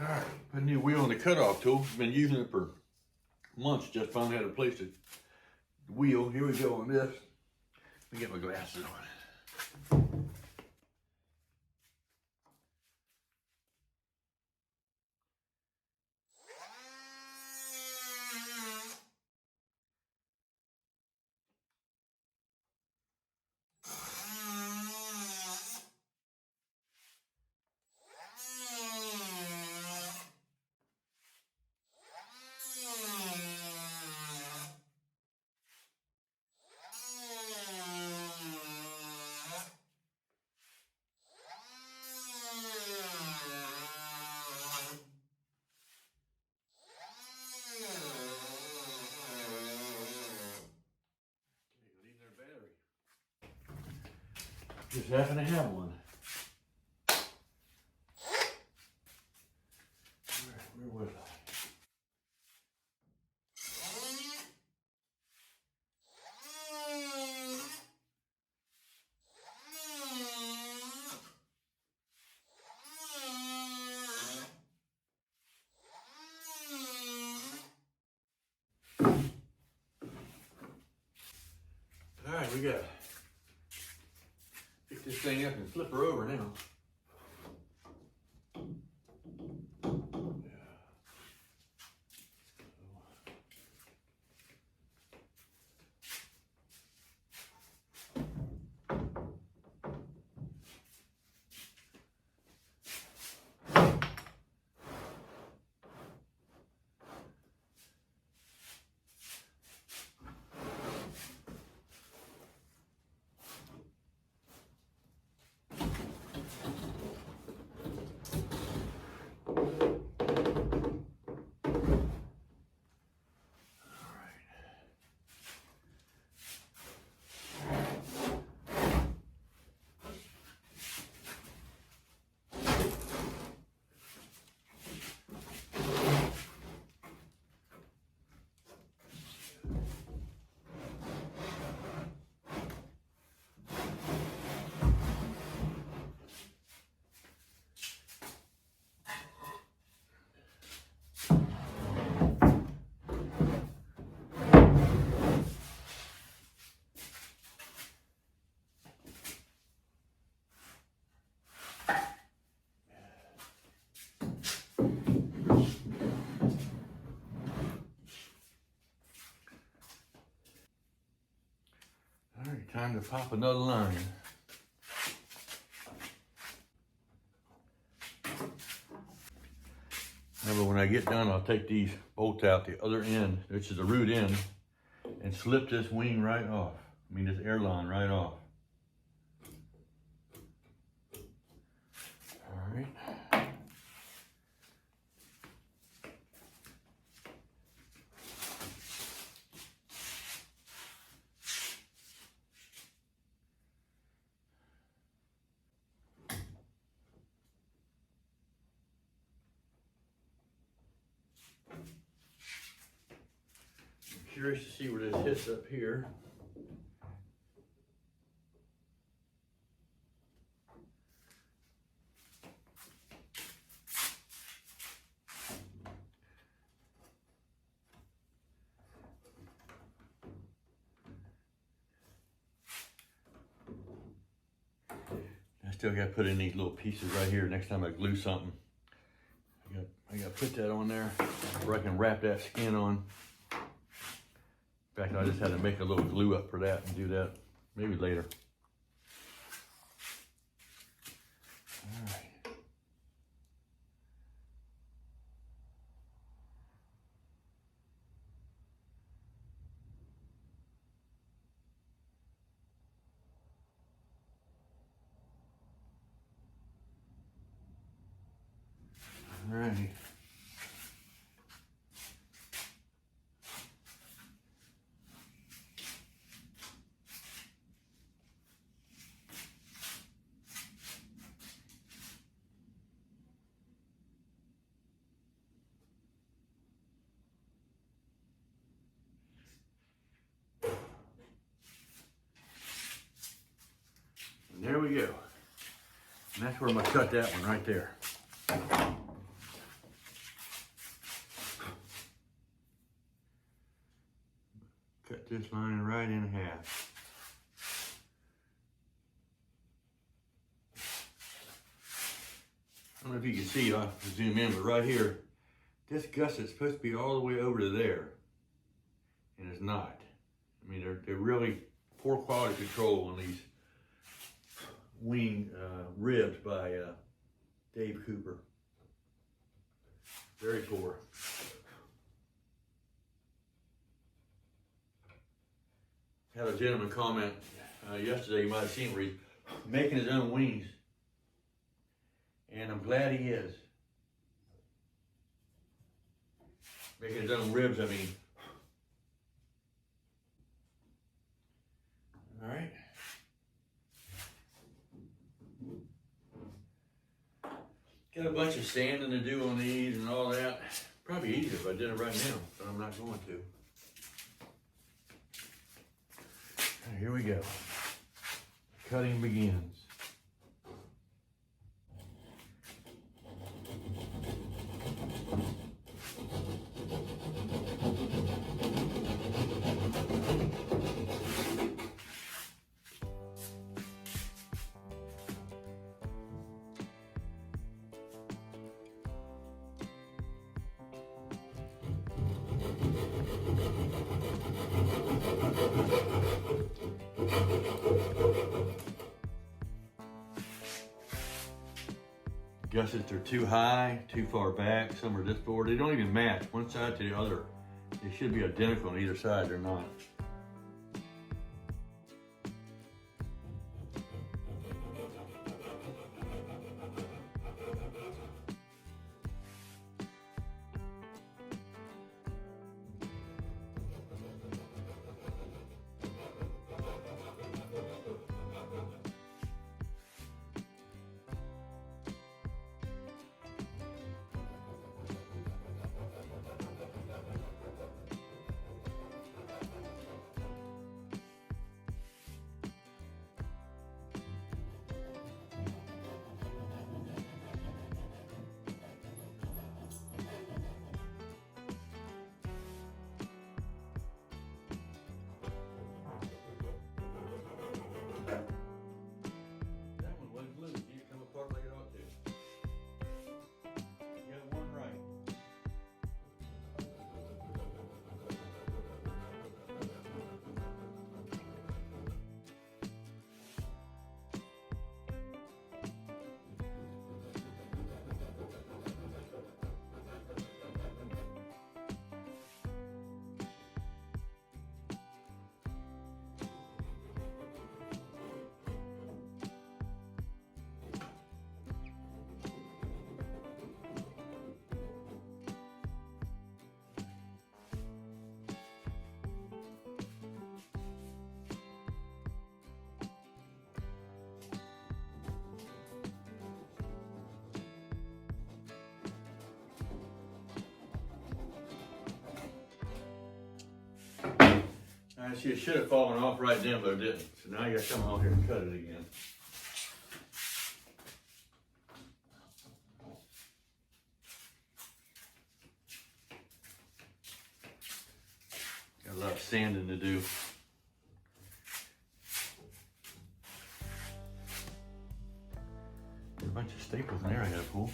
Alright, put a new wheel on the cutoff tool. Been using it for months, just finally had to place the wheel. Here we go on this. Let me get my glasses on. Just happen to have one. Where was I? Alright, we got pick this thing up and flip her over now. Alright, time to pop another line. Remember, when I get done, I'll take these bolts out the other end, which is the root end, and slip this wing right off. I mean, this aileron right off. Alright. Curious to see where this hits up here. I still got to put in these little pieces right here next time I glue something. I got to put that on there where I can wrap that skin on. In fact, I just had to make a little glue up for that and do that maybe later. All right. All right. There we go. And that's where I'm gonna cut that one right there. Cut this line right in half. I don't know if you can see, I'll zoom in, but right here, this gusset's supposed to be all the way over to there, and it's not. I mean, they're really poor quality control on these wing ribs by Dave Cooper. Very poor. Had a gentleman comment yesterday, you might have seen, where he's making his own wings. And I'm glad he is. Making his own ribs, I mean. All right. Got a bunch of sanding to do on these and all that. Probably easier if I did it right now, but I'm not going to. Here we go. Cutting begins. Gussets are too high, too far back, some are just forward. They don't even match one side to the other. They should be identical on either side, they're not. See, it should have fallen off right then, but it didn't. So now you gotta come out here and cut it again. Got a lot of sanding to do. There's a bunch of staples in there I gotta pull.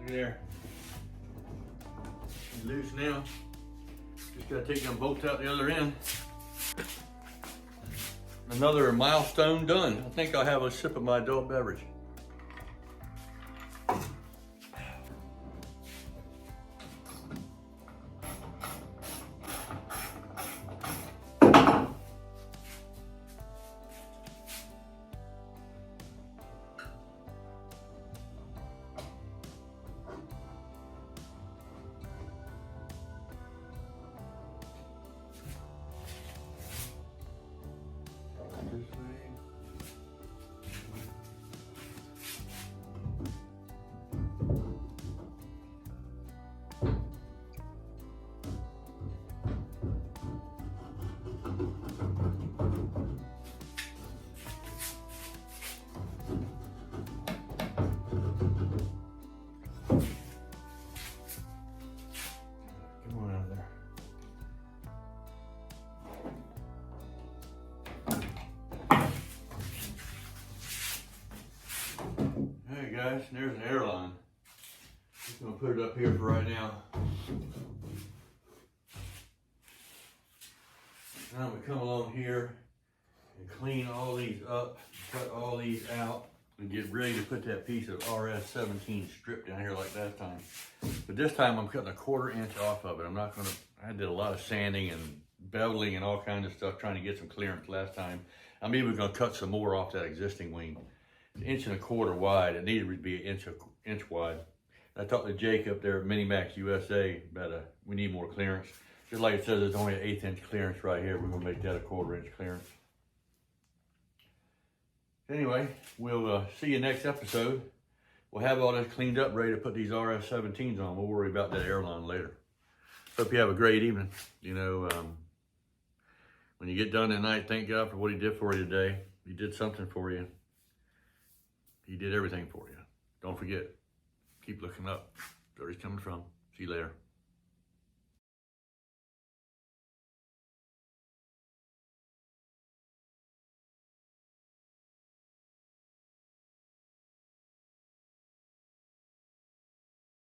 Look at there. She's loose now. Just gotta take them bolts out the other end. another milestone done. I think I'll have a sip of my adult beverage. Hey guys, there's an Aileron. Just gonna put it up here for right now. Now I'm gonna come along here and clean all these up, cut all these out, and get ready to put that piece of RS-17 strip down here like that time. But this time I'm cutting a 1/4 inch off of it. I'm not gonna, I did a lot of sanding and beveling and all kinds of stuff trying to get some clearance last time. I'm even gonna cut some more off that existing wing. It's 1.25 inches wide. It needed to be an inch wide. I talked to Jake up there at Minimax USA about we need more clearance. Just like it says, there's only an 1/8 inch clearance right here. We're gonna make that a 1/4 inch clearance. Anyway, we'll see you next episode. We'll have all this cleaned up, ready to put these RS-17s on. We'll worry about that Aileron later. Hope you have a great evening. You know, when you get done tonight, thank God for what he did for you today. He did something for you. He did everything for you. Don't forget, keep looking up. Where he's coming from. See you later.